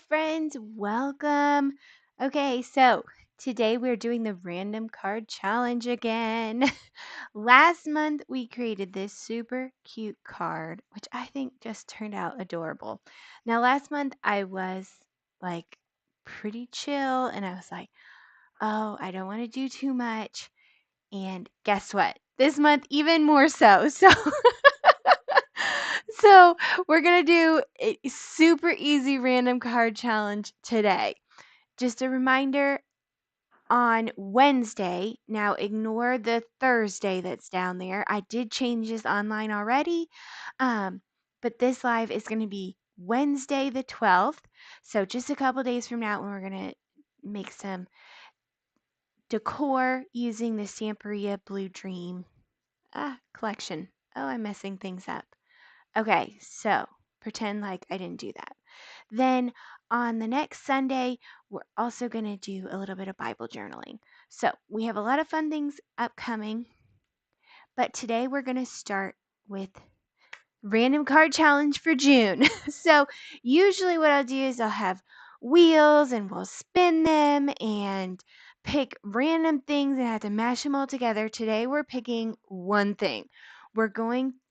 friends, welcome. Okay, so today we're doing the random card challenge again. Last month we created this super cute card, which I think just turned out adorable. Now, last month I was like pretty chill and I was like, oh, I don't want to do too much. And guess what? This month, even more so. So we're going to do a super easy random card challenge today. Just a reminder on Wednesday, now ignore the Thursday that's down there. I did change this online already, but this live is going to be Wednesday the 12th. So just a couple days from now when we're going to make some decor using the Samperia Blue Dream collection. Oh, I'm messing things up. Okay, so pretend like I didn't do that. Then on the next Sunday, we're also going to do a little bit of Bible journaling. So we have a lot of fun things upcoming, but today we're going to start with random card challenge for June. So usually what I'll do is I'll have wheels and we'll spin them and pick random things and have to mash them all together. Today we're picking one thing.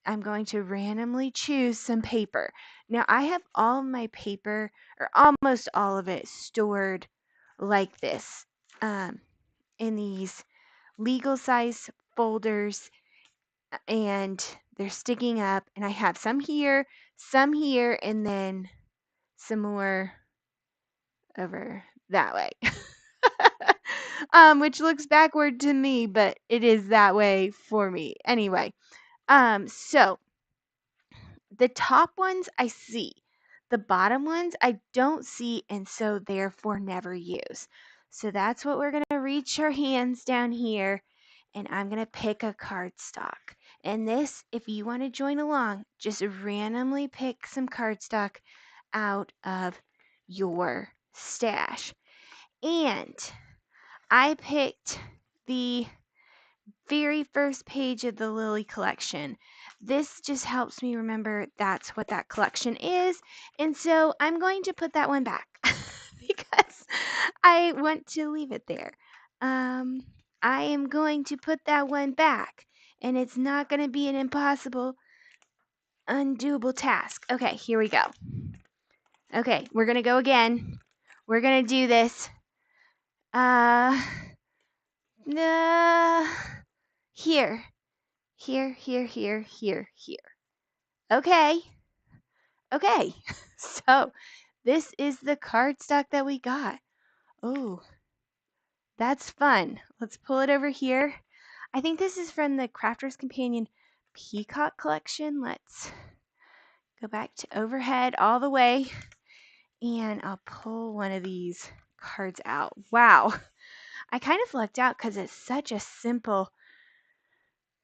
I'm going to randomly choose some paper. Now I have all of my paper, or almost all of it, stored like this, in these legal size folders, and they're sticking up, and I have some here, and then some more over that way. Which looks backward to me, but it is that way for me. Anyway, so the top ones I see. The bottom ones I don't see and so therefore never use. So that's what we're going to reach our hands down here and I'm going to pick a cardstock. And this, if you want to join along, just randomly pick some cardstock out of your stash. And I picked the very first page of the Lily collection. This just helps me remember that's what that collection is. And so I'm going to put that one back because I want to leave it there. I am going to put that one back and it's not going to be an impossible, undoable task. Okay, here we go. Okay, we're going to go again. We're going to do this. Uh, here. Here. Okay. Okay. So this is the cardstock that we got. Oh, that's fun. Let's pull it over here. I think this is from the Crafter's Companion Peacock collection. Let's go back to overhead all the way. And I'll pull one of these cards out. Wow. I kind of lucked out because it's such a simple,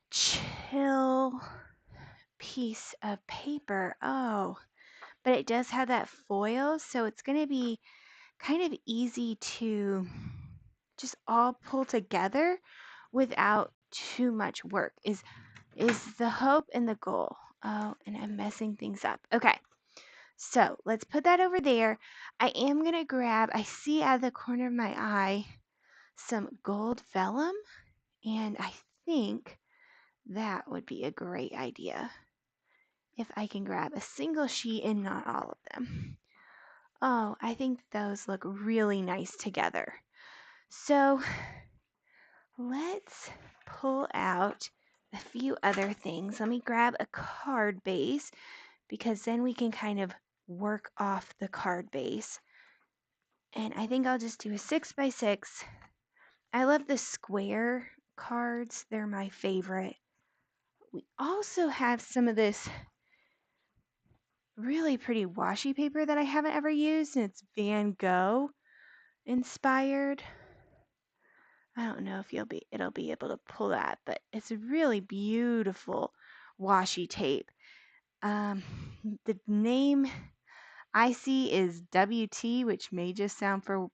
chill piece of paper. Oh, but it does have that foil, so it's going to be kind of easy to just all pull together without too much work is the hope and the goal. Oh, and I'm messing things up. Okay, so let's put that over there. I am going to grab, I see out of the corner of my eye some gold vellum, and I think that would be a great idea if I can grab a single sheet and not all of them. Oh, I think those look really nice together. So let's pull out a few other things. Let me grab a card base because then we can kind of work off the card base. And I think I'll just do a 6x6. I love the square cards. They're my favorite. We also have some of this really pretty washi paper that I haven't ever used, and it's Van Gogh inspired. I don't know if it'll be able to pull that, but it's a really beautiful washi tape. The name I see is WT, which may just stand for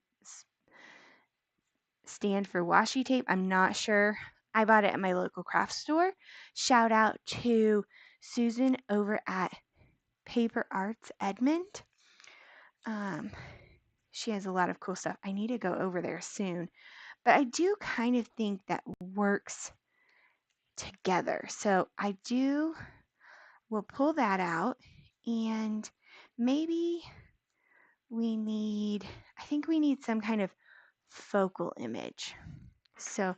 washi tape. I'm not sure. I bought it at my local craft store. Shout out to Susan over at Paper Arts Edmond. she has a lot of cool stuff. I need to go over there soon. But I do kind of think that works together. So we'll pull that out, and maybe I think we need some kind of focal image. So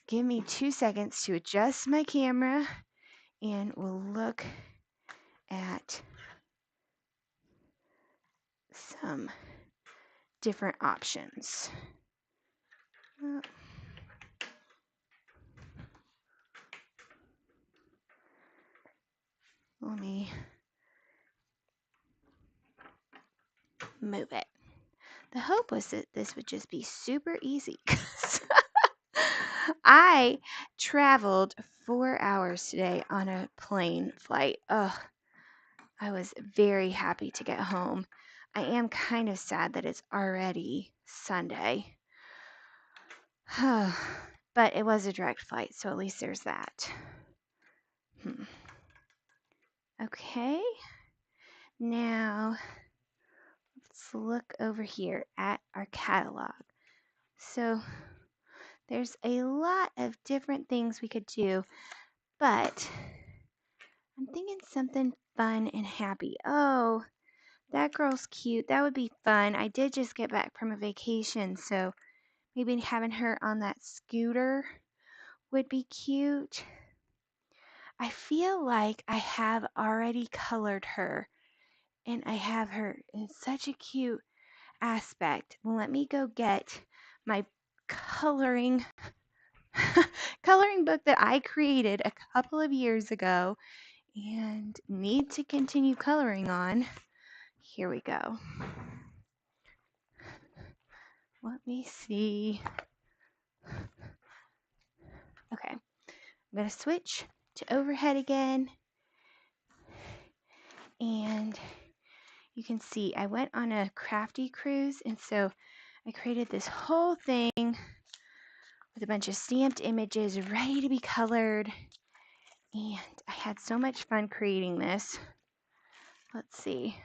give me 2 seconds to adjust my camera, and we'll look at some different options. Let me move it. The hope was that this would just be super easy, 'cause I traveled 4 hours today on a plane flight. Ugh, I was very happy to get home. I am kind of sad that it's already Sunday. But it was a direct flight, so at least there's that. Okay. Now, let's look over here at our catalog. So, there's a lot of different things we could do, but I'm thinking something fun and happy. Oh, that girl's cute. That would be fun. I did just get back from a vacation, so maybe having her on that scooter would be cute. I feel like I have already colored her, and I have her in such a cute aspect. Let me go get my coloring coloring book that I created a couple of years ago and need to continue coloring on. Here we go. Let me see. Okay, I'm going to switch to overhead again. And you can see I went on a crafty cruise, and so I created this whole thing with a bunch of stamped images ready to be colored. And I had so much fun creating this. Let's see.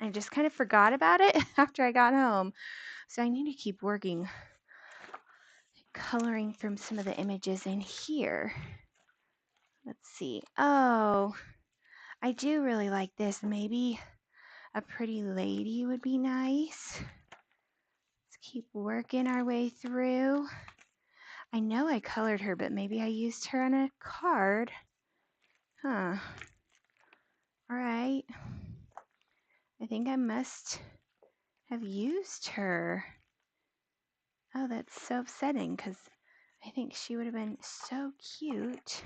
I just kind of forgot about it after I got home. So I need to keep working, coloring from some of the images in here. Let's see. Oh, I do really like this. Maybe a pretty lady would be nice. Let's keep working our way through. I know I colored her, but maybe I used her on a card. Huh. All right. I think I must have used her. Oh, that's so upsetting because I think she would have been so cute.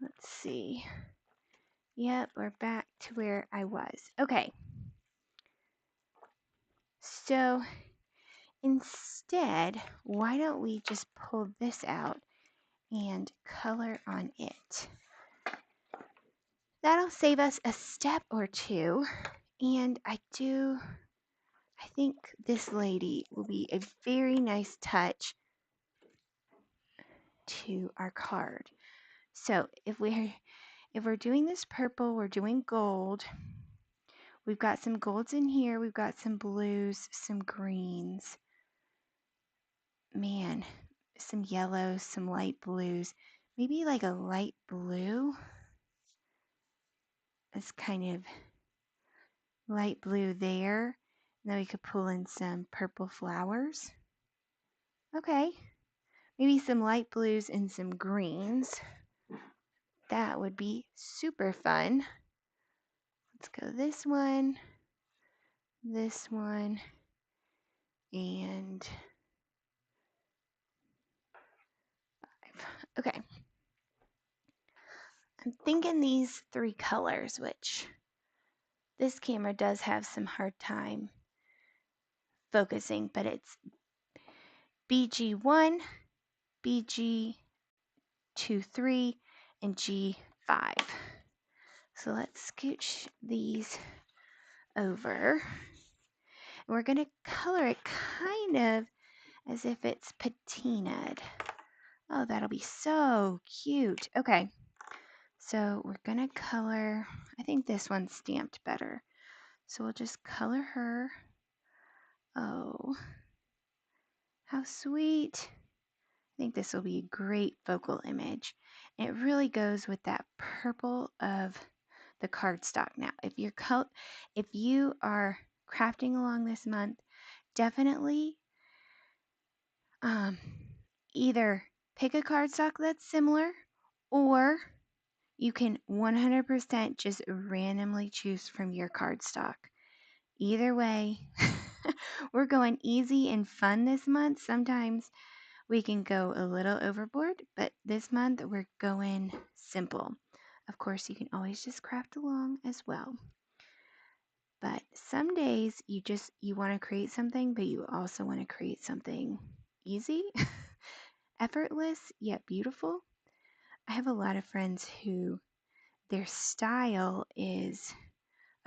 Let's see. Yep, we're back to where I was. Okay. So instead, why don't we just pull this out and color on it? That'll save us a step or two. And I think this lady will be a very nice touch to our card. So if we're doing this purple, we're doing gold. We've got some golds in here. We've got some blues, some greens. Man, some yellows, some light blues. Maybe like a light blue. It's kind of light blue there. And then we could pull in some purple flowers. Okay. Maybe some light blues and some greens. That would be super fun. Let's go this one, and 5. Okay. I'm thinking these 3 colors, which this camera does have some hard time focusing, but it's BG1, BG23, and G5. So let's scooch these over. We're going to color it kind of as if it's patinaed. Oh, that'll be so cute. Okay, so we're going to color, I think this one's stamped better. So we'll just color her. Oh, how sweet. I think this will be a great focal image. And it really goes with that purple of the cardstock. Now, if you are crafting along this month, definitely either pick a cardstock that's similar, or you can 100% just randomly choose from your cardstock. Either way, we're going easy and fun this month. Sometimes we can go a little overboard, but this month we're going simple. Of course, you can always just craft along as well. But some days you want to create something, but you also want to create something easy, effortless, yet beautiful. I have a lot of friends who their style is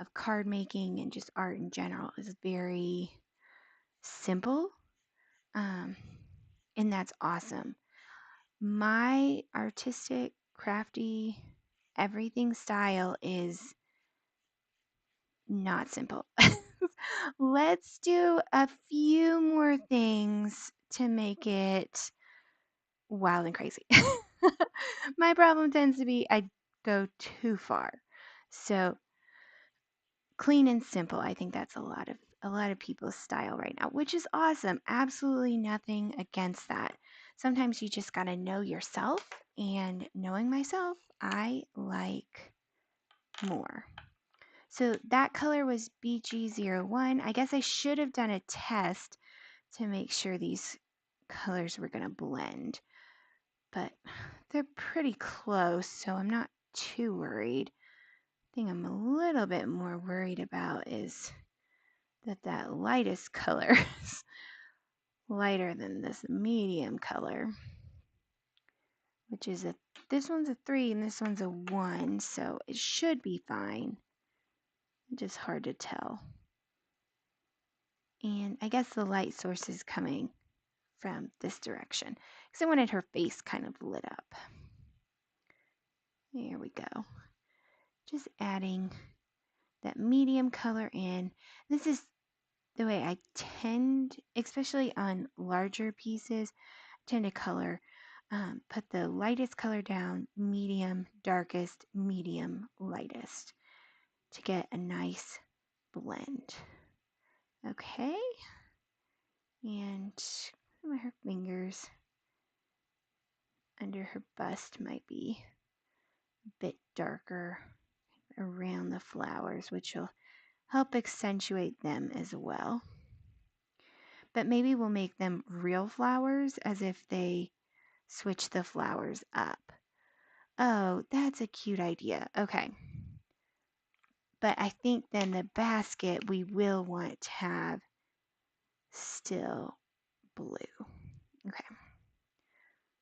of card making and just art in general is very simple. And that's awesome. My artistic, crafty, everything style is not simple. Let's do a few more things to make it wild and crazy. My problem tends to be I go too far. So clean and simple, I think that's a lot of people's style right now, which is awesome. Absolutely nothing against that. Sometimes you just got to know yourself, and knowing myself, I like more. So that color was BG01. I guess I should have done a test to make sure these colors were going to blend, but they're pretty close, so I'm not too worried. The thing I'm a little bit more worried about is that lightest color is lighter than this medium color, which is this one's a 3 and this one's a 1, so it should be fine. Just hard to tell. And I guess the light source is coming from this direction because I wanted her face kind of lit up. There we go. Just adding that medium color in. This is the way I tend, especially on larger pieces, tend to color. Put the lightest color down, medium, darkest, medium, lightest to get a nice blend. Okay. And her fingers under her bust might be a bit darker around the flowers, which will help accentuate them as well. But maybe we'll make them real flowers as if they switch the flowers up. Oh, that's a cute idea. Okay. But I think then the basket we will want to have still blue. Okay.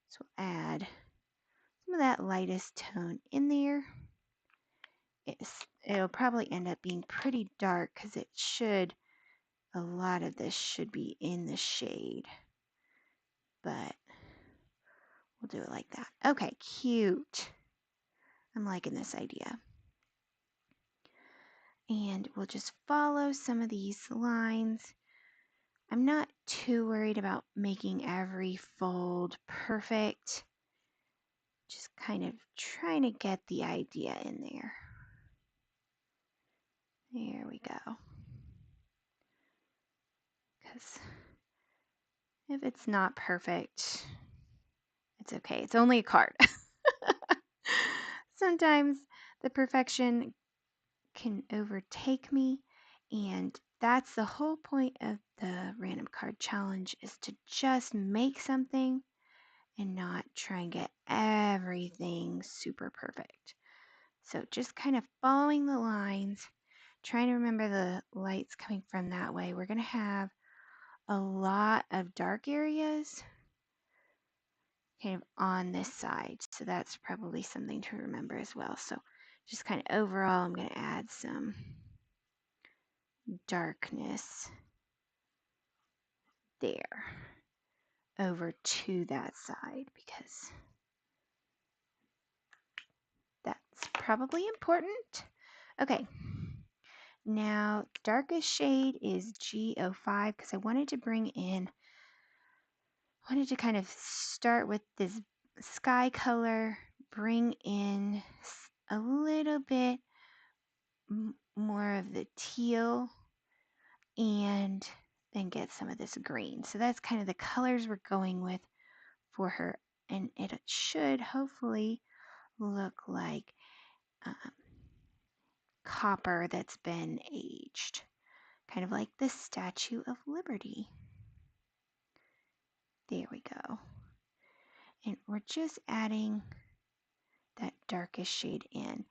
So we'll add some of that lightest tone in there. It'll probably end up being pretty dark because a lot of this should be in the shade. But we'll do it like that. Okay, cute. I'm liking this idea. And we'll just follow some of these lines. I'm not too worried about making every fold perfect. Just kind of trying to get the idea in there. There we go. Because if it's not perfect, it's okay. It's only a card. Sometimes the perfection can overtake me, and that's the whole point of the random card challenge, is to just make something and not try and get everything super perfect. So just kind of following the lines, trying to remember the lights coming from that way. We're going to have a lot of dark areas kind of on this side, so that's probably something to remember as well. So just kind of overall, I'm going to add some darkness there over to that side because that's probably important. Okay, Now, darkest shade is G05 because I wanted to kind of start with this sky color, bring in a little bit more of the teal, and then get some of this green. So that's kind of the colors we're going with for her. And it should hopefully look like copper that's been aged, kind of like the Statue of Liberty. There we go. And we're just adding that darkest shade in.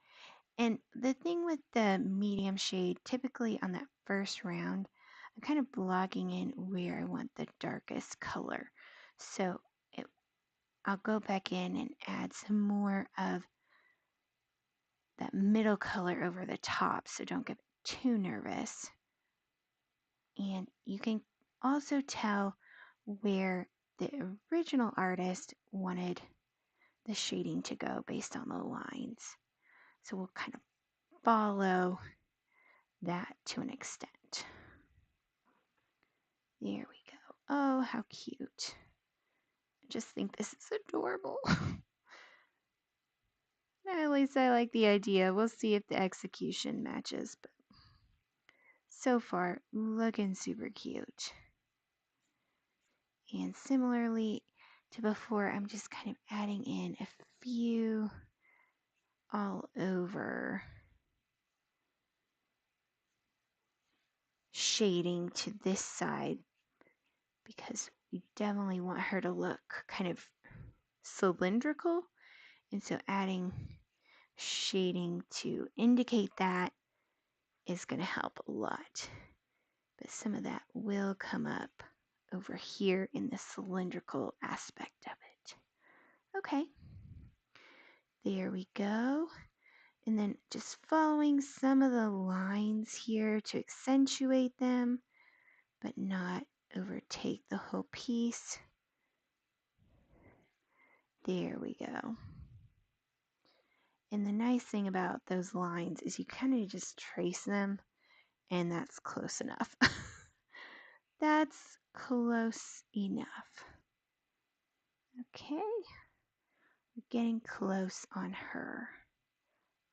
And the thing with the medium shade, typically on that first round, I'm kind of blocking in where I want the darkest color. So I'll go back in and add some more of that middle color over the top, so don't get too nervous. And you can also tell where the original artist wanted the shading to go based on the lines. So we'll kind of follow that to an extent. There we go. Oh, how cute. I just think this is adorable. At least I like the idea. We'll see if the execution matches, but so far, looking super cute. And similarly to before, I'm just kind of adding in a few all over shading to this side because we definitely want her to look kind of cylindrical. And so adding shading to indicate that is going to help a lot. But some of that will come up over here in the cylindrical aspect of it. Okay, there we go. And then just following some of the lines here to accentuate them, but not overtake the whole piece. There we go. And the nice thing about those lines is you kind of just trace them, and that's close enough. That's close enough. Okay, we're getting close on her.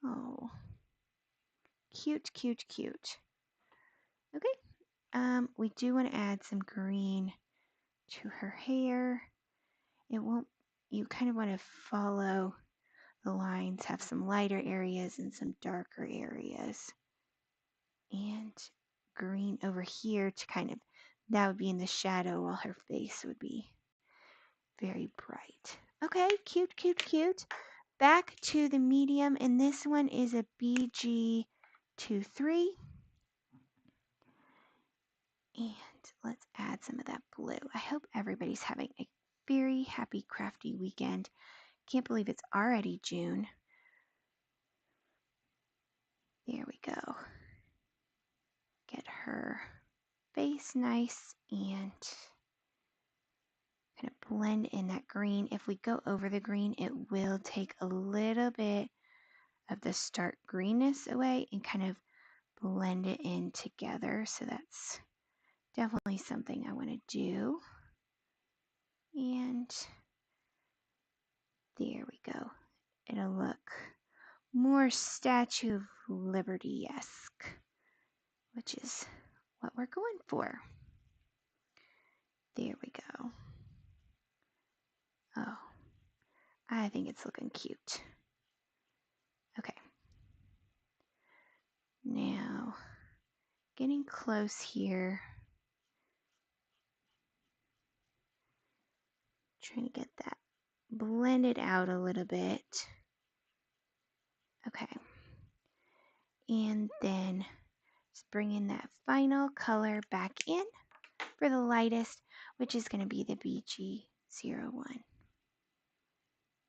Oh, cute, cute, cute. Okay, we do want to add some green to her hair. It won't, you kind of want to follow the lines, have some lighter areas and some darker areas. And green over here to kind of, that would be in the shadow while her face would be very bright. Okay, cute, cute, cute. Back to the medium, and this one is a BG23. And let's add some of that blue. I hope everybody's having a very happy crafty weekend. Can't believe it's already June. There we go. Get her face nice and kind of blend in that green. If we go over the green, it will take a little bit of the stark greenness away and kind of blend it in together. So that's definitely something I want to do. And there we go. It'll look more Statue of Liberty-esque, which is what we're going for. There we go. Oh, I think it's looking cute. Okay. Now, getting close here. Trying to get that blended out a little bit. Okay. And then just bring in that final color back in for the lightest, which is going to be the BG01.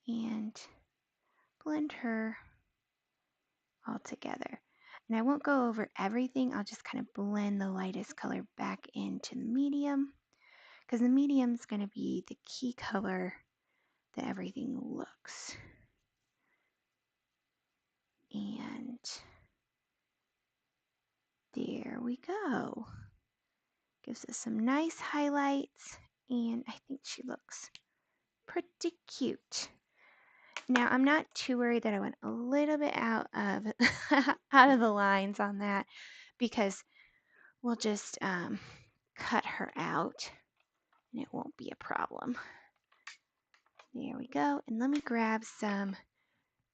And blend her all together. And I won't go over everything. I'll just kind of blend the lightest color back into the medium because the medium is going to be the key color that everything looks. And There we go. Gives us some nice highlights, and I think she looks pretty cute. Now, I'm not too worried that I went a little bit out of out of the lines on that, because we'll just cut her out and it won't be a problem. There we go. And let me grab some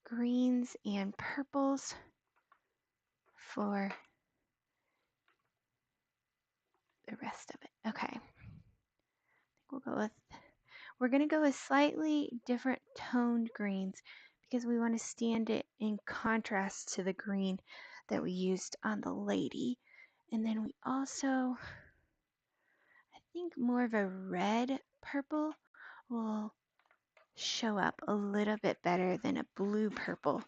greens and purples for the rest of it. Okay. We're going to go with slightly different toned greens because we want to stand it in contrast to the green that we used on the lady. And then we also, I think more of a red purple will show up a little bit better than a blue purple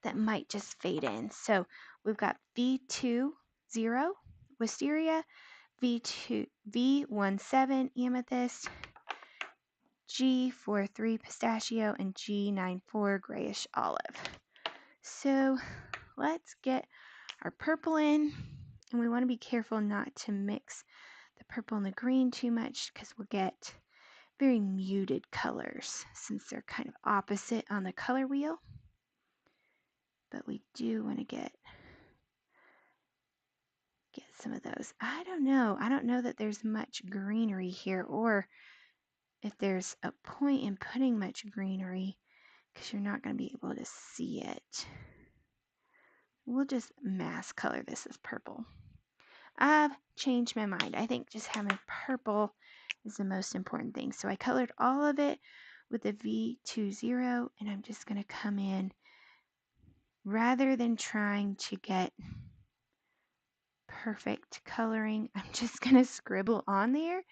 that might just fade in. So we've got V20 wisteria, V17 amethyst, G43 pistachio, and G94 grayish olive. So let's get our purple in, and we want to be careful not to mix the purple and the green too much because we'll get very muted colors since they're kind of opposite on the color wheel. But we do want to get some of those. I don't know that there's much greenery here, or if there's a point in putting much greenery, because you're not going to be able to see it. We'll just mass color this as purple. I've changed my mind. I think just having purple is the most important thing. So I colored all of it with the V20, and I'm just going to come in rather than trying to get perfect coloring. I'm just going to scribble on there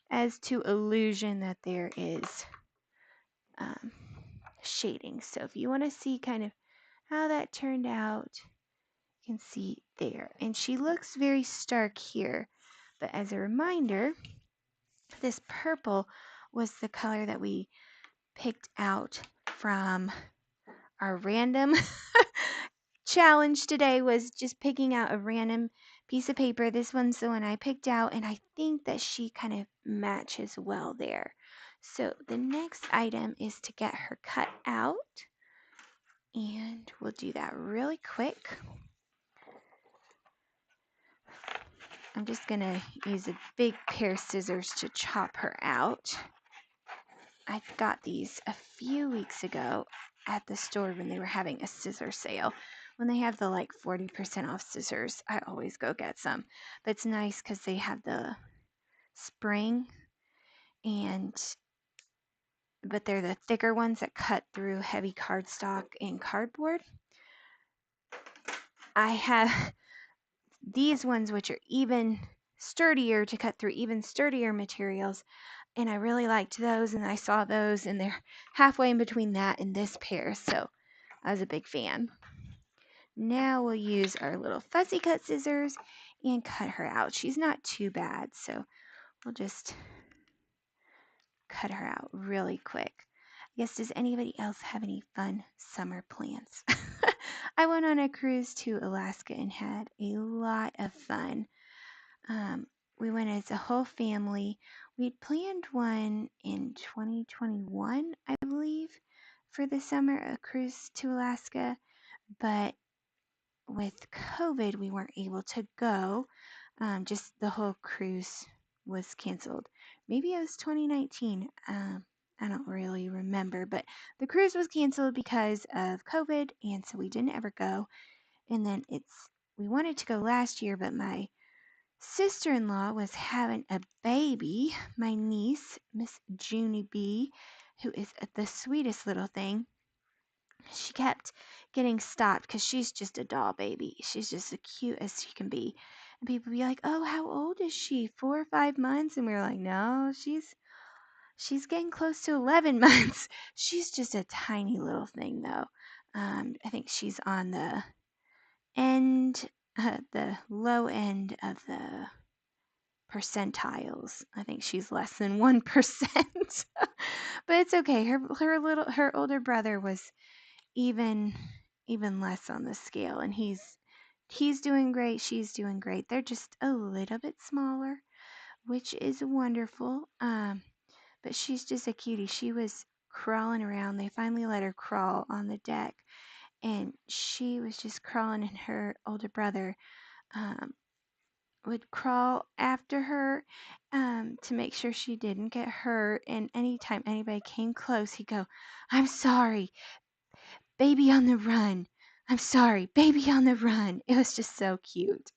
as to illusion that there is shading. So if you want to see kind of how that turned out, you can see there. And she looks very stark here. But as a reminder, this purple was the color that we picked out from our random challenge today, was just picking out a random piece of paper. This one's the one I picked out, and I think that she kind of matches well there. So the next item is to get her cut out, and we'll do that really quick. I'm just going to use a big pair of scissors to chop her out. I got these a few weeks ago at the store when they were having a scissor sale. When they have the like 40% off scissors, I always go get some. But it's nice because they have the spring, but they're the thicker ones that cut through heavy cardstock and cardboard. I have these ones which are even sturdier to cut through even sturdier materials, and I really liked those, and I saw those, and they're halfway in between that and this pair, so I was a big fan. Now we'll use our little fussy cut scissors and cut her out. She's not too bad, so we'll just cut her out really quick. I guess, does anybody else have any fun summer plans? I went on a cruise to Alaska and had a lot of fun. We went as a whole family. We'd planned one in 2021, I believe, for the summer, a cruise to Alaska, but with COVID, we weren't able to go. Just the whole cruise was canceled. Maybe it was 2019. I don't really remember, but the cruise was canceled because of COVID, and so we didn't ever go. And then we wanted to go last year, but my sister-in-law was having a baby, my niece, Miss Junie B, who is the sweetest little thing. She kept getting stopped because she's just a doll baby. She's just as cute as she can be. And people be like, "Oh, how old is she? 4 or 5 months?" And we were like, "No, she's getting close to 11 months." She's just a tiny little thing, though. I think she's on the low end of the percentiles. I think she's less than 1%. But it's okay. Her older brother was even less on the scale, and he's He's doing great. She's doing great. They're just a little bit smaller, which is wonderful. But she's just a cutie. She was crawling around. They finally let her crawl on the deck, and she was just crawling, and her older brother um, would crawl after her to make sure she didn't get hurt. And anytime anybody came close, he'd go, "I'm sorry, baby on the run. I'm sorry, baby on the run." It was just so cute.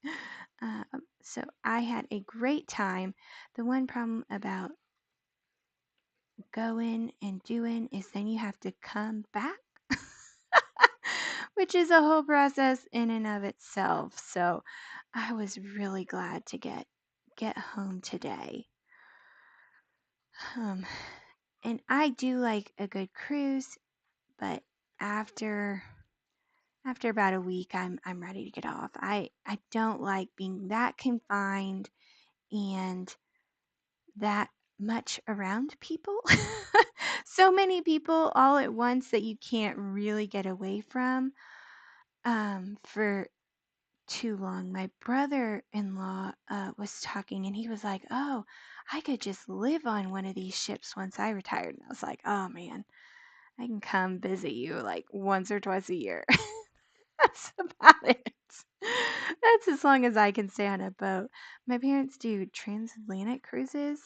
So I had a great time. The one problem about going and doing is then you have to come back, which is a whole process in and of itself. So I was really glad to get home today. Um, and I do like a good cruise, but after about a week, I'm ready to get off. I don't like being that confined and that much around people. So many people all at once that you can't really get away from for too long. My brother-in-law was talking, and he was like, "Oh, I could just live on one of these ships once I retired." And I was like, "Oh man, I can come visit you like once or twice a year." That's about it. That's as long as I can stay on a boat. My parents do transatlantic cruises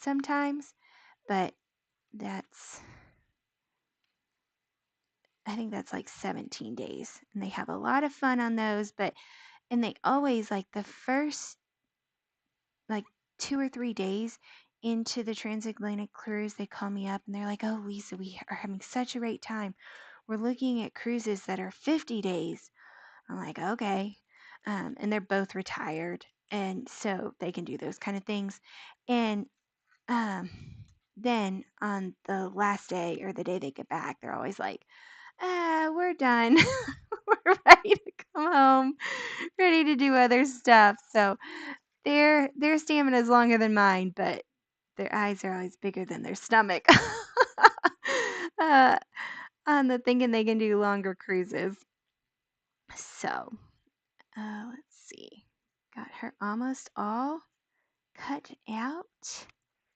sometimes, but that's I think that's like 17 days, and they have a lot of fun on those. But and they always like the first like 2 or 3 days into the transatlantic cruise, they call me up and they're like, "Oh, Lisa, we are having such a great time. We're looking at cruises that are 50 days." I'm like, "Okay." And they're both retired, and so they can do those kind of things. And um, then on the last day or the day they get back, they're always like, we're done. We're ready to come home, ready to do other stuff." So their stamina is longer than mine, but their eyes are always bigger than their stomach. uh, on the thinking they can do longer cruises. So let's see. Got her almost all cut out.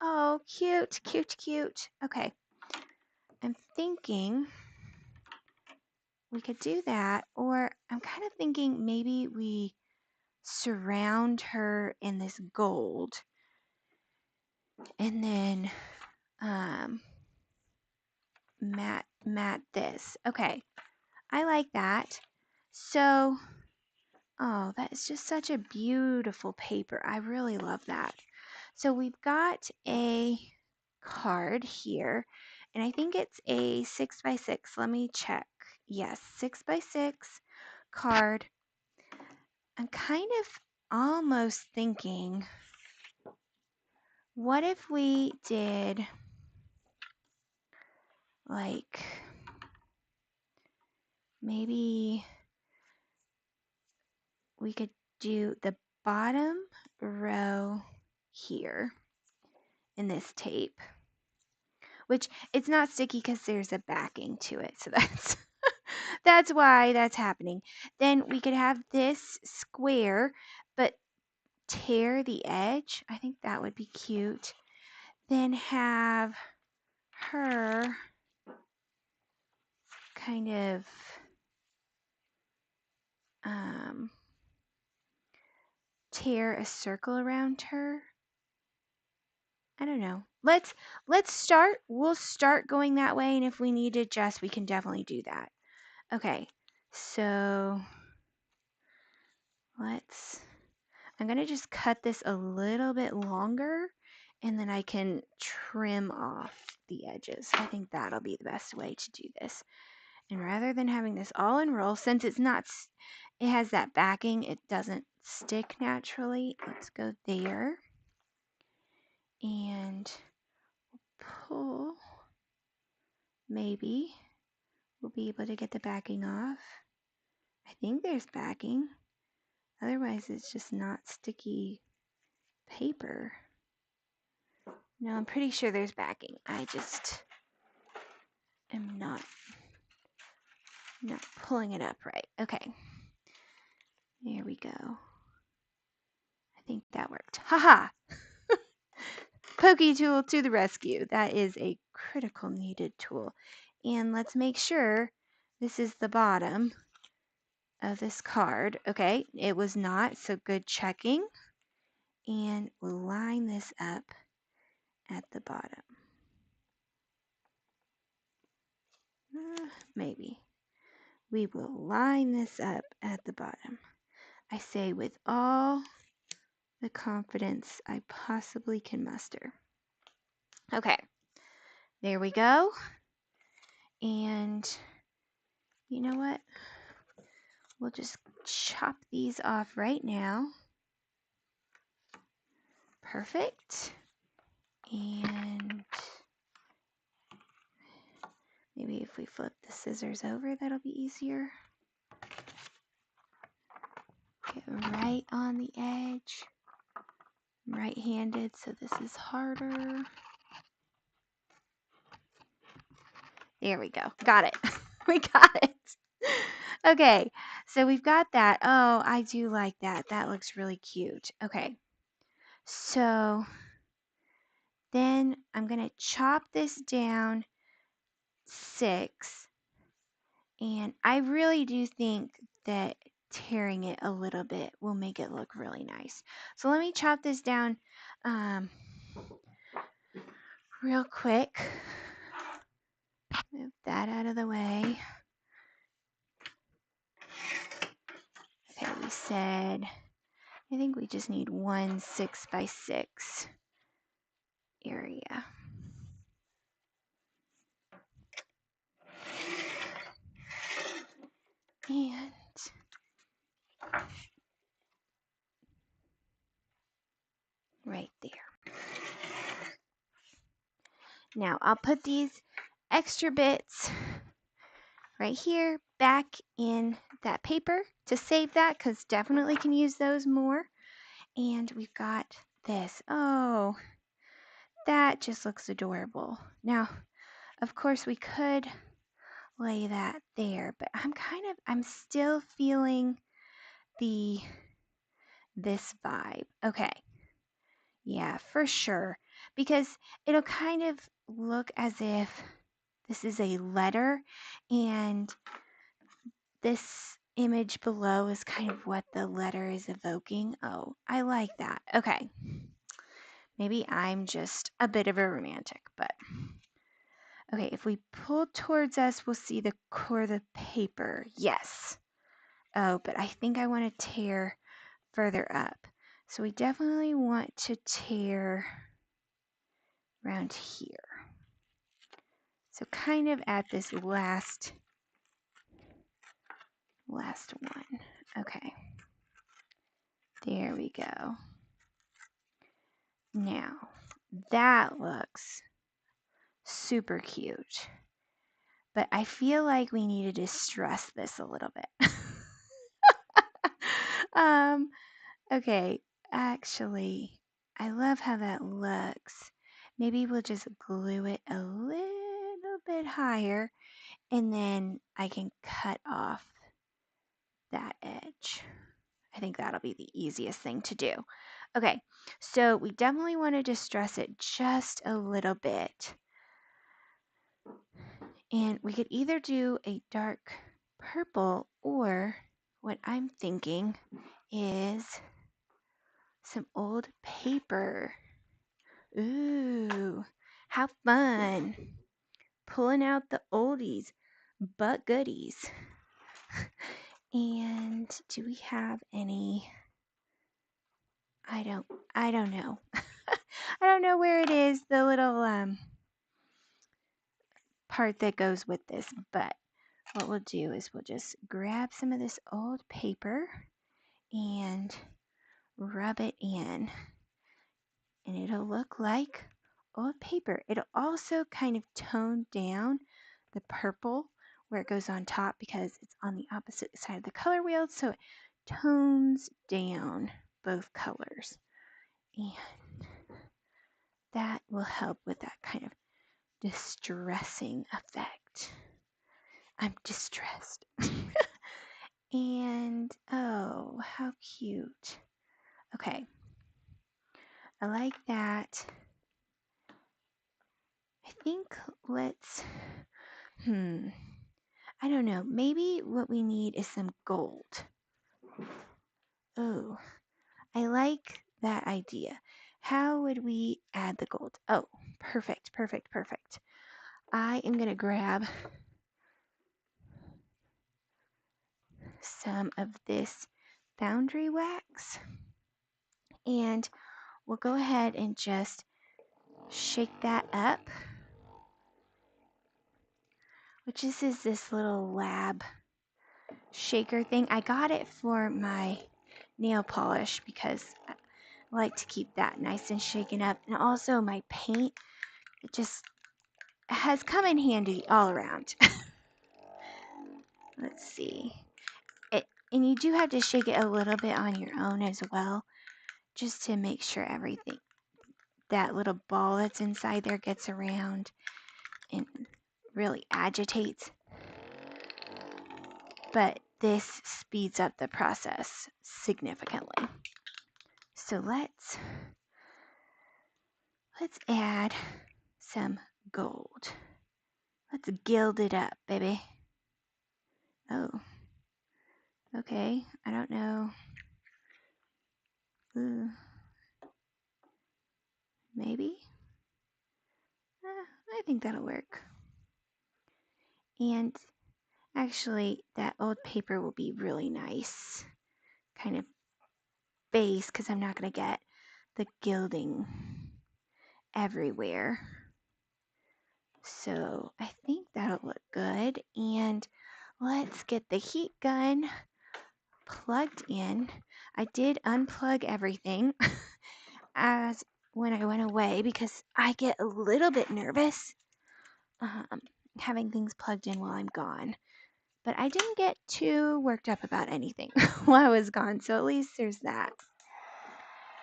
Oh, cute, cute, cute. Okay. I'm thinking we could do that, or I'm kind of thinking maybe we surround her in this gold and then matte this. Okay. I like that. So, oh, that is just such a beautiful paper. I really love that. So we've got a card here, and I think it's a 6x6. Let me check. Yes, 6x6 card. I'm kind of almost thinking, what if we did like maybe we could do the bottom row here in this tape, which it's not sticky because there's a backing to it. So that's that's why that's happening. Then we could have this square, but tear the edge. I think that would be cute. Then have her kind of um, tear a circle around her. I don't know. Let's start. We'll start going that way, and if we need to adjust, we can definitely do that. Okay. So I'm gonna just cut this a little bit longer, and then I can trim off the edges. I think that'll be the best way to do this. And rather than having this all unroll, since it has that backing, it doesn't stick naturally. Let's go there and pull. Maybe we'll be able to get the backing off. I think there's backing. Otherwise, it's just not sticky paper. No, I'm pretty sure there's backing. I just am not Not pulling it up right. Okay. There we go. I think that worked. Haha! Pokey tool to the rescue. That is a critical needed tool. And let's make sure this is the bottom of this card. Okay, it was not, so good checking. And we'll line this up at the bottom. Maybe. We will line this up at the bottom. I say with all the confidence I possibly can muster. Okay, there we go. And you know what? We'll just chop these off right now. Perfect. And maybe if we flip the scissors over, that'll be easier. Get right on the edge. I'm right-handed, so this is harder. There we go. Got it. We got it. Okay, so we've got that. Oh, I do like that. That looks really cute. Okay, so then I'm going to chop this down 6. And I really do think that tearing it a little bit will make it look really nice. So let me chop this down real quick. Move that out of the way. Okay, we said, I think we just need 1 6x6 area. And right there. Now I'll put these extra bits right here back in that paper to save that, because definitely can use those more. And we've got this. Oh, that just looks adorable. Now, of course, we could lay that there, but I'm still feeling this vibe. Okay. Yeah, for sure. Because it'll kind of look as if this is a letter, and this image below is kind of what the letter is evoking. Oh, I like that. Okay. Maybe I'm just a bit of a romantic, but okay, if we pull towards us, we'll see the core of the paper. Yes. Oh, but I think I want to tear further up. So we definitely want to tear around here. So kind of at this last one. Okay. There we go. Now, that looks super cute. But I feel like we need to distress this a little bit. Okay, actually, I love how that looks. Maybe we'll just glue it a little bit higher, and then I can cut off that edge. I think that'll be the easiest thing to do. Okay, so we definitely want to distress it just a little bit. And we could either do a dark purple, or what I'm thinking is some old paper. Ooh, how fun. Pulling out the oldies but goodies. And do we have any? I don't know. I don't know where it is, the little part that goes with this, but what we'll do is we'll just grab some of this old paper and rub it in, and it'll look like old paper. It'll also kind of tone down the purple where it goes on top, because it's on the opposite side of the color wheel, so it tones down both colors, and that will help with that kind of distressing effect. I'm distressed. And oh, how cute. Okay, I like that. I think let's, I don't know. Maybe what we need is some gold. Oh, I like that idea. How would we add the gold? Oh, perfect, perfect, perfect. I am going to grab some of this foundry wax and we'll go ahead and just shake that up, which is this little lab shaker thing. I got it for my nail polish because I like to keep that nice and shaken up. And also my paint, it just has come in handy all around. Let's see. And you do have to shake it a little bit on your own as well, just to make sure everything, that little ball that's inside there gets around and really agitates. But this speeds up the process significantly. So let's add some gold. Let's gild it up, baby. Oh, okay. I don't know. Ooh. Maybe? I think that'll work. And actually, that old paper will be really nice kind of base because I'm not going to get the gilding everywhere. So I think that'll look good. And let's get the heat gun plugged in. I did unplug everything as when I went away because I get a little bit nervous having things plugged in while I'm gone. But I didn't get too worked up about anything while I was gone, so at least there's that.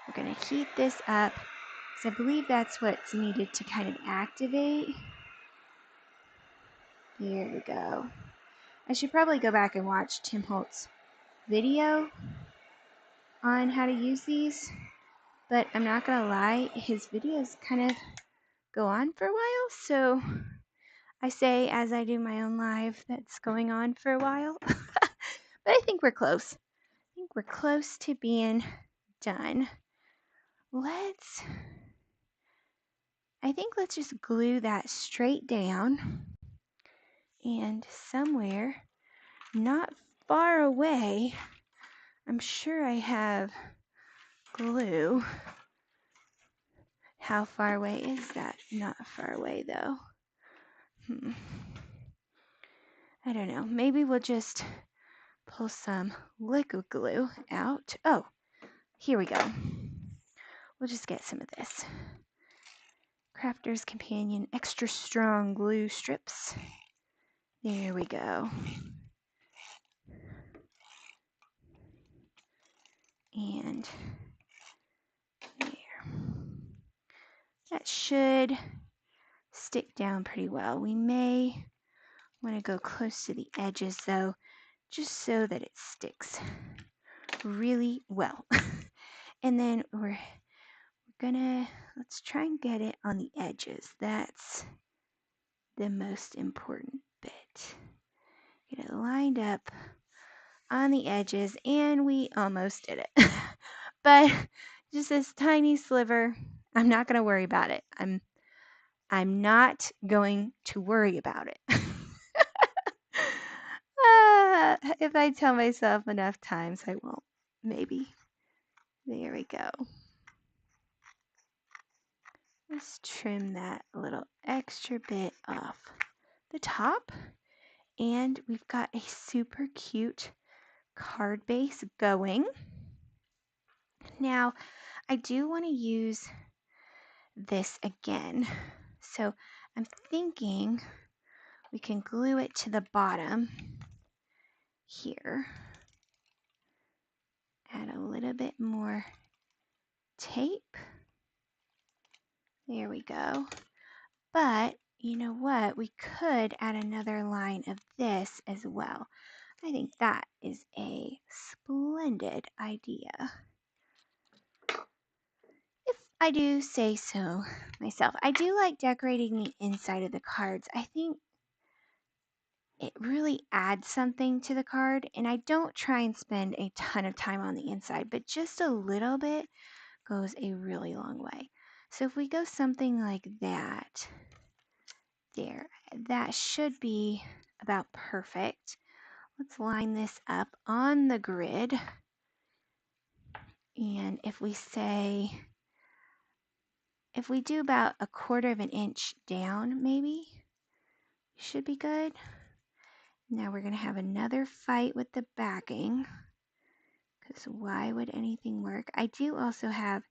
We're going to heat this up because I believe that's what's needed to kind of activate. There we go. I should probably go back and watch Tim Holt's video on how to use these, but I'm not going to lie, his videos kind of go on for a while, so I say as I do my own live that's going on for a while. But I think we're close. I think we're close to being done. I think let's just glue that straight down. And somewhere not far away, I'm sure I have glue. How far away is that? Not far away though. I don't know. Maybe we'll just pull some liquid glue out. Oh, here we go. We'll just get some of this. Crafter's Companion Extra Strong Glue Strips. There we go. And there. That should stick down pretty well. We may want to go close to the edges though, just so that it sticks really well. And then let's try and get it on the edges. That's the most important bit. Get it lined up on the edges, and we almost did it. But just this tiny sliver, I'm not going to worry about it. I'm not going to worry about it. If I tell myself enough times, I won't. Maybe. There we go. Let's trim that little extra bit off the top. And we've got a super cute card base going. Now, I do want to use this again. So I'm thinking we can glue it to the bottom here. Add a little bit more tape. There we go. But you know what? We could add another line of this as well. I think that is a splendid idea. If I do say so myself. I do like decorating the inside of the cards. I think it really adds something to the card, and I don't try and spend a ton of time on the inside, but just a little bit goes a really long way. So if we go something like that, there, that should be about perfect. Let's line this up on the grid. And if we say, if we do about 1/4 of an inch down, maybe, should be good. Now we're going to have another fight with the backing, because why would anything work? I do also have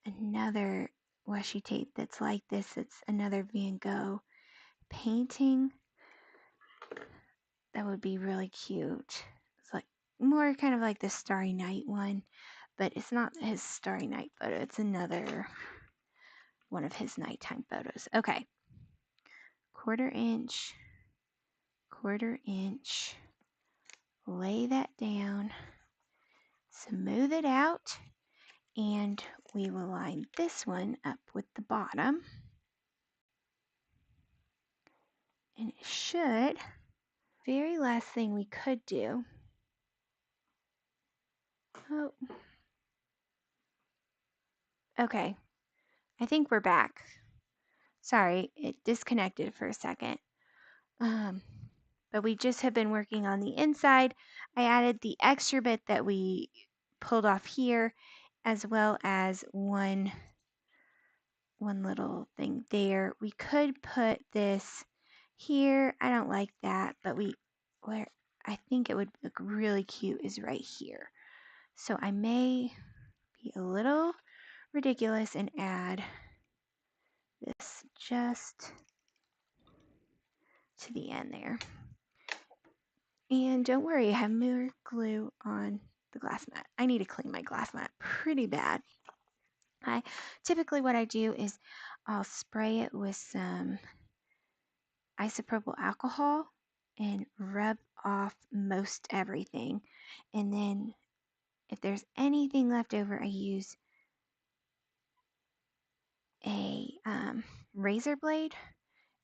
another washi tape that's like this. It's another Van Gogh painting. That would be really cute. It's like more kind of like the Starry Night one, but it's not his Starry Night photo. It's another one of his nighttime photos. Okay. 1/4 inch, 1/4 inch. Lay that down. Smooth it out. And we will line this one up with the bottom. And it should, very last thing we could do. Oh, okay. I think we're back. Sorry, it disconnected for a second. But we just have been working on the inside. I added the extra bit that we pulled off here, as well as one little thing there. We could put this here. I don't like that, but where I think it would look really cute is right here. So I may be a little ridiculous and add this just to the end there. And don't worry, I have more glue on the glass mat. I need to clean my glass mat pretty bad. Typically what I do is I'll spray it with some isopropyl alcohol and rub off most everything. And then if there's anything left over, I use a razor blade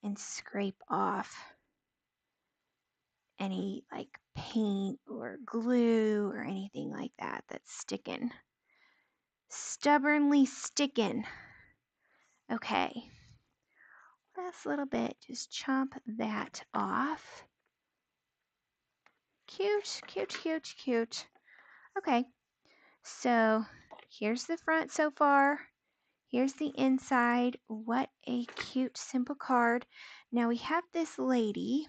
and scrape off any like paint or glue or anything like that that's sticking. Stubbornly sticking. Okay. Last little bit, just chomp that off. Cute, cute, cute, cute. Okay, so here's the front so far. Here's the inside. What a cute, simple card. Now we have this lady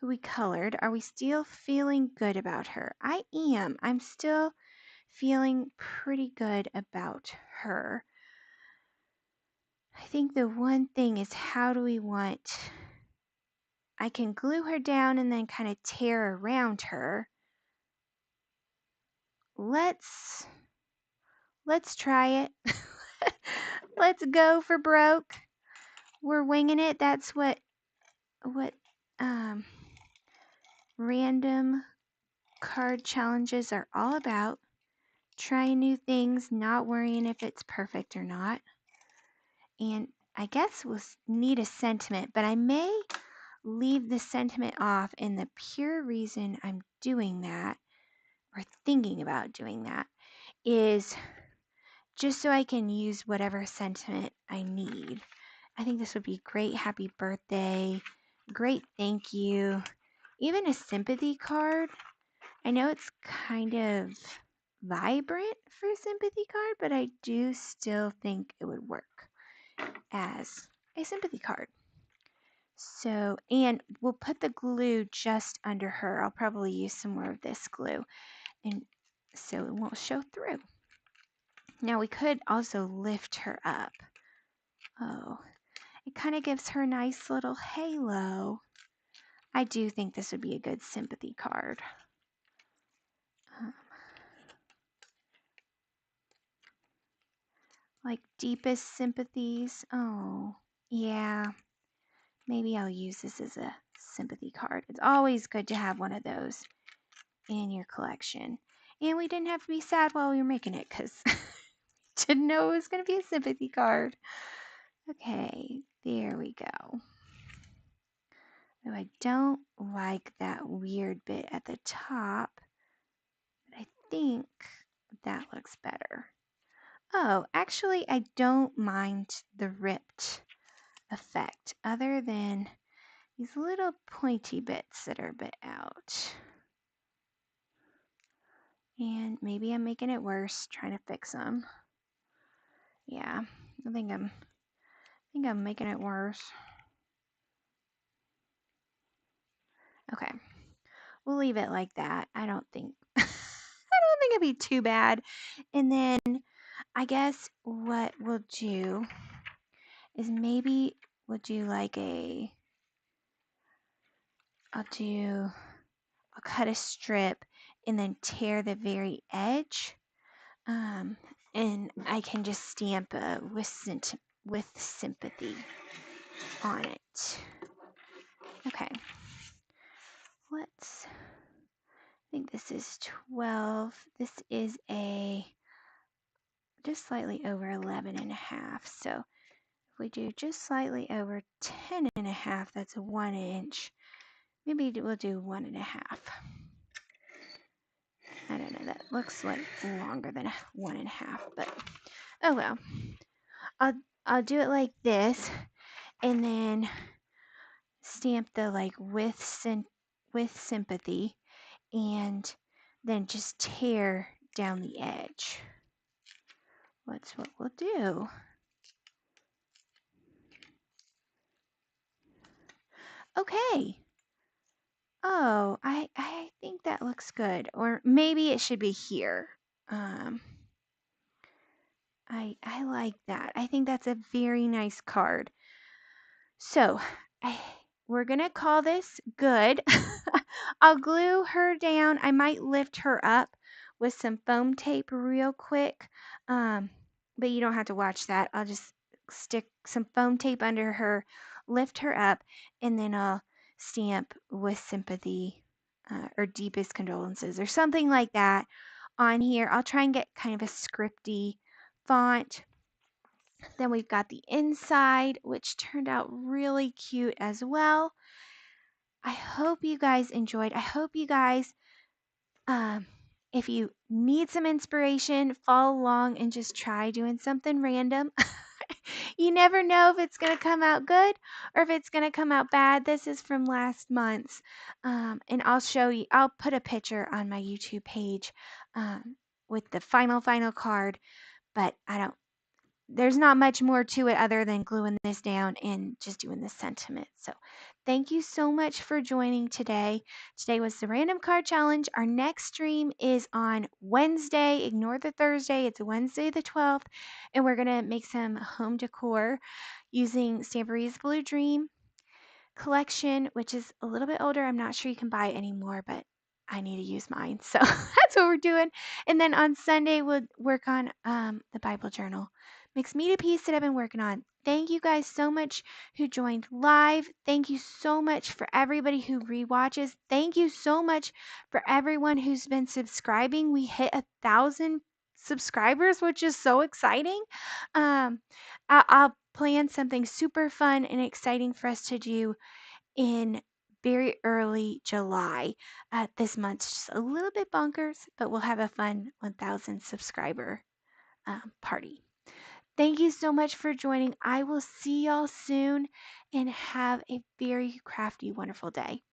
who we colored. Are we still feeling good about her? I am. I'm still feeling pretty good about her. I think the one thing is, how do we want... I can glue her down and then kind of tear around her. Let's try it. Let's go for broke. We're winging it. That's what random card challenges are all about. Trying new things, not worrying if it's perfect or not. And I guess we'll need a sentiment, but I may leave the sentiment off, and the pure reason I'm doing that, or thinking about doing that, is just so I can use whatever sentiment I need. I think this would be great. Happy birthday, great thank you, even a sympathy card. I know it's kind of vibrant for a sympathy card, but I do still think it would work as a sympathy card. So, and we'll put the glue just under her. I'll probably use some more of this glue, and so it won't show through. Now we could also lift her up. Oh, it kind of gives her a nice little halo. I do think this would be a good sympathy card. Like deepest sympathies. Oh, yeah. maybe I'll use this as a sympathy card. It's always good to have one of those in your collection. And we didn't have to be sad while we were making it because didn't know it was going to be a sympathy card. Okay, there we go. Oh, I don't like that weird bit at the top, but I think that looks better. Oh, actually, I don't mind the ripped effect other than these little pointy bits that are a bit out. And maybe I'm making it worse trying to fix them. Yeah, I think I'm making it worse. Okay. We'll leave it like that. I don't think I don't think it'd be too bad. And then I guess what we'll do is maybe we'll do like I'll cut a strip and then tear the very edge. And I can just stamp with sympathy on it. Okay. I think this is 12. This is just slightly over 11 and a half. So if we do just slightly over 10 and a half, that's 1 inch. Maybe we'll do 1.5. I don't know, that looks like longer than 1.5, but oh well. I'll do it like this and then stamp the like with sympathy and then just tear down the edge. That's what we'll do. Okay. Oh, I think that looks good. Or maybe it should be here. Um, I like that. I think that's a very nice card. So we're going to call this good. I'll glue her down. I might lift her up with some foam tape real quick. But you don't have to watch that. I'll just stick some foam tape under her, lift her up, and then I'll stamp with sympathy or deepest condolences or something like that on here. I'll try and get kind of a scripty font. Then we've got the inside, which turned out really cute as well. I hope you guys enjoyed. I hope you guys, if you need some inspiration, follow along and just try doing something random. You never know if it's going to come out good or if it's going to come out bad. This is from last month's. And I'll show you, I'll put a picture on my YouTube page with the final card. But there's not much more to it other than gluing this down and just doing the sentiment. So thank you so much for joining today. Today was the Random Card Challenge. Our next stream is on Wednesday. Ignore the Thursday. It's Wednesday the 12th. And we're going to make some home decor using Stampery's Blue Dream collection, which is a little bit older. I'm not sure you can buy it anymore, but I need to use mine. So that's what we're doing. And then on Sunday, we'll work on the Bible journal. Mixed media piece that I've been working on. Thank you guys so much who joined live. Thank you so much for everybody who rewatches. Thank you so much for everyone who's been subscribing. We hit 1,000 subscribers, which is so exciting. I'll plan something super fun and exciting for us to do in very early July. This month's just a little bit bonkers, but we'll have a fun 1,000 subscriber party. Thank you so much for joining. I will see y'all soon and have a very crafty, wonderful day.